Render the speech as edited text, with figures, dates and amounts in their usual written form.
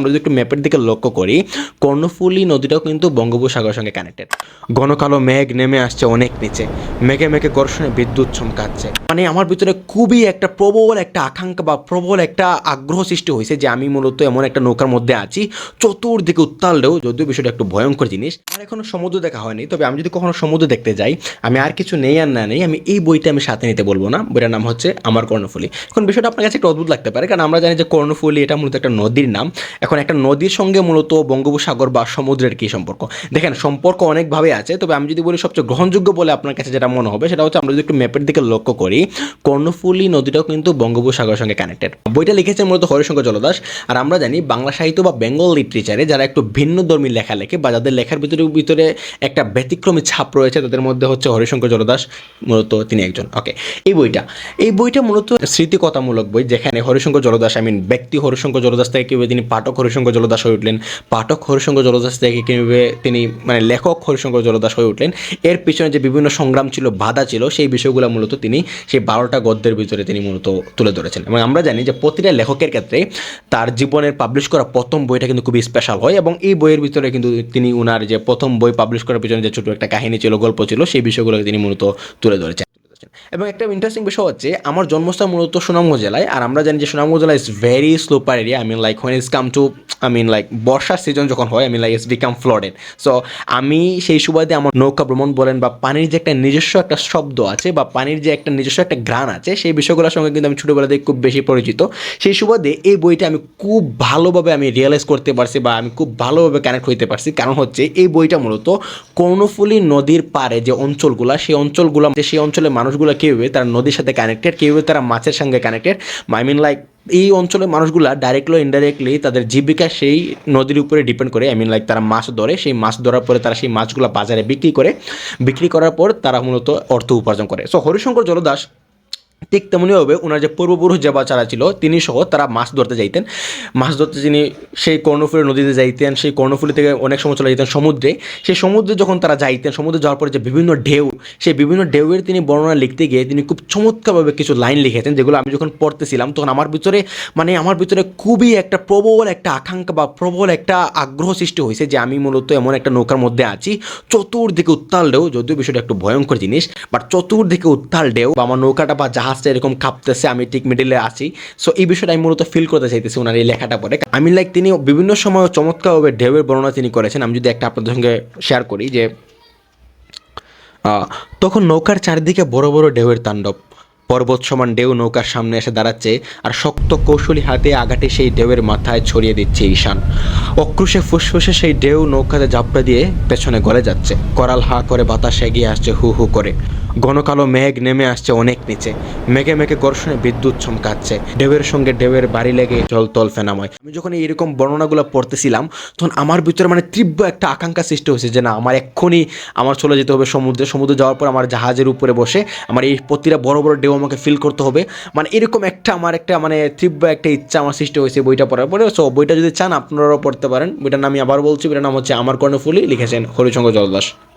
আমরা যদি একটু ম্যাপের দিকে লক্ষ্য করি, কর্ণফুলী নদীটাও কিন্তু বঙ্গোপসাগরের সঙ্গে কানেক্টেড। ঘন কালো মেঘ নেমে আসছে অনেক নিচে, মেঘে মেঘে ঘর্ষণে বিদ্যুৎ চমকাচ্ছে। মানে আমার ভিতরে খুবই একটা প্রবল একটা আকাঙ্ক্ষা বা প্রবল একটা আগ্রহ সৃষ্টি হয়েছে যে আমি মূলত এমন একটা নৌকার মধ্যে আছি, চতুর্দিকে উত্তাল ঢেউ। যদিও বিষয়টা একটু ভয়ঙ্কর জিনিস। আমার এখনো সমুদ্র দেখা হয়নি, তবে আমি যদি কখনো সমুদ্র দেখতে যাই, আমি আর কিছু নেই আর না নেই, আমি এই বইটা আমি সাথে নিতে বলবো না। বইটার নাম হচ্ছে আমার কর্ণফুলী। এখন বিষয়টা আপনার কাছে একটু অদ্ভুত লাগতে পারে, কারণ আমরা জানি যে কর্ণফুলী এটা মূলত একটা নদীর নাম। এখন একটা নদীর সঙ্গে মূলত বঙ্গোপসাগর বা সমুদ্রের কী সম্পর্ক? দেখেন, সম্পর্ক অনেকভাবে আছে, তবে আমি যদি বলি সবচেয়ে গ্রহণযোগ্য বলে আপনার কাছে যেটা মনে হবে সেটা হচ্ছে আমরা যদি একটু ম্যাপের দিকে লক্ষ্য করি, কর্ণফুলী নদীটাও কিন্তু বঙ্গোপসাগরের সঙ্গে কানেক্টেড। বইটা লিখেছে মূলত হরিশঙ্কর জলদাস। আর আমরা জানি বাংলা সাহিত্য বা বেঙ্গল লিটারেচারে যারা একটু ভিন্ন ধর্মী লেখা লেখে বা যাদের লেখার ভিতরে একটা ব্যতিক্রমী ছাপ রয়েছে, তাদের মধ্যে হচ্ছে হরিশঙ্কর জলদাস, মূলত তিনি একজন। ওকে, এই বইটা মূলত স্মৃতিকথামূলক বই, যেখানে হরিশঙ্কর জলদাস ব্যক্তি হরিশঙ্কর জলদাস থেকে কীভাবে তিনি পাঠক হরিশঙ্কর জলদাস হয়ে উঠলেন, পাঠক হরিশঙ্কর জলদাস থেকে কীভাবে তিনি লেখক হরিশঙ্কর জলদাস হয়ে উঠলেন, এর পিছনে যে বিভিন্ন সংগ্রাম ছিল, বাধা ছিল, সেই বিষয়গুলো মূলত তিনি সেই 12টা গদ্যের ভিতরে তিনি মূলত তুলে ধরেছেন। এবং আমরা জানি যে প্রতিটা লেখকের ক্ষেত্রে তার জীবনের পাবলিশ করা প্রথম বইটা কিন্তু খুবই স্পেশাল হয়, এবং এই বইয়ের ভিতরে কিন্তু তিনি উনার যে প্রথম বই পাবলিশ করার পিছনে যে ছোটো একটা কাহিনী ছিল, গল্প ছিল, সেই বিষয়গুলোকে তিনি মূলত তুলে ধরেছেন। এবং একটা ইন্টারেস্টিং বিষয় হচ্ছে, আমার জন্মস্থান মূলত সুনামগঞ্জ জেলায়। আর আমরা জানি যে সুনামগঞ্জ জেলা is very sloper area. When is come to বর্ষার সিজন যখন হয়, ইটস বিকাম ফ্লডেড। সো আমি সেই সুবাদে আমার নৌকা ভ্রমণ বলেন বা পানির যে একটা নিজস্ব একটা শব্দ আছে বা পানির যে একটা নিজস্ব একটা ঘ্রাণ আছে, সেই বিষয়গুলোর সঙ্গে কিন্তু আমি ছোটোবেলা থেকে খুব বেশি পরিচিত। সেই সুবাদে এই বইটা আমি খুব ভালোভাবে রিয়েলাইজ করতে পারছি বা আমি খুব ভালোভাবে কানেক্ট হইতে পারছি। কারণ হচ্ছে এই বইটা মূলত কর্ণফুলী নদীর পাড়ে যে অঞ্চলগুলো, সেই অঞ্চলের মানুষগুলো কীভাবে তারা নদীর সাথে কানেক্টেড, কীভাবে তারা মাছের সঙ্গে কানেক্টেড। এই অঞ্চলের মানুষগুলা ডাইরেক্টলি ইনডাইরেক্টলি তাদের জীবিকা সেই নদীর উপরে ডিপেন্ড করে। তারা মাছ ধরে, সেই মাছ ধরার পরে তারা সেই মাছগুলো বাজারে বিক্রি করার পর তারা মূলত অর্থ উপার্জন করে। সো হরিশঙ্কর জলদাস ঠিক তেমনিভাবে ওনার যে পূর্বপুরুষ যে বাচ্চারা ছিল, তিনি সহ তারা মাছ ধরতে তিনি সেই কর্ণফুলী নদীতে যাইতেন, সেই কর্ণফুলী থেকে অনেক সময় চলে যেতেন সমুদ্রে। সেই সমুদ্রে যখন তারা যাইতেন, সমুদ্রে যাওয়ার পরে যে বিভিন্ন ঢেউ, সেই বিভিন্ন ঢেউয়ের তিনি বর্ণনা লিখতে গিয়ে তিনি খুব চমৎকারভাবে কিছু লাইন লিখেছেন, যেগুলো আমি যখন পড়তেছিলাম তখন আমার ভিতরে খুবই একটা প্রবল একটা আকাঙ্ক্ষা বা প্রবল একটা আগ্রহ সৃষ্টি হয়েছে যে আমি মূলত এমন একটা নৌকার মধ্যে আছি, চতুর্দিকে উত্তাল ঢেউ। যদিও বিষয়টা একটু ভয়ঙ্কর জিনিস, বাট চতুর্দিকে উত্তাল ঢেউ, বা আমার নৌকাটা বা জাহাজটা এরকম কাঁপতেছে, আমি ঠিক মিডিলে আছি। সো এই বিষয়টা আমি মূলত ফিল করতে চাইতেছি ওনার এই লেখাটা পড়ে। তিনি বিভিন্ন সময় চমৎকারভাবে ঢেউয়ের বর্ণনা তিনি করেছেন। আমি যদি একটা আপনাদের সঙ্গে শেয়ার করি যে তখন নৌকার চারিদিকে বড় বড় ঢেউয়ের তাণ্ডব, পর্বত সমান ঢেউ নৌকার সামনে এসে দাঁড়াচ্ছে, আর শক্ত কৌশলী হাতে আঘাটে সেই ঢেউয়ের মাথায় ছড়িয়ে দিচ্ছে ঈশান। অক্রুশে ফুসফুসে সেই ঢেউ নৌকাতে ঝাপটা দিয়ে পেছনে গলে যাচ্ছে। করাল হা করে বাতাস এগিয়ে আসছে হু হু করে। ঘন কালো মেঘ নেমে আসছে অনেক নিচে, মেঘে মেঘে ঘর্ষণে বিদ্যুৎ চমকাচ্ছে। ঢেউয়ের সঙ্গে ঢেউয়ের বাড়ি লেগে জল তল ফেনাময়। আমি যখন এইরকম বর্ণনাগুলো পড়তেছিলাম, তখন আমার ভিতরে তীব্র একটা আকাঙ্ক্ষা সৃষ্টি হয়েছে যে না, এক্ষুনি চলে যেতে হবে সমুদ্রে যাওয়ার পর আমার জাহাজের উপরে বসে এই প্রতিটা বড় বড় ঢেউ আমাকে ফিল করতে হবে। এরকম একটা তীব্র একটা ইচ্ছা আমার সৃষ্টি হয়েছে বইটা পড়ার পরে। সো বইটা যদি চান আপনারাও পড়তে পারেন। বইটার নাম আমি আবার বলছি, বইটার নাম হচ্ছে আমার কর্ণফুলী, লিখেছেন হরিশঙ্কর জলদাস।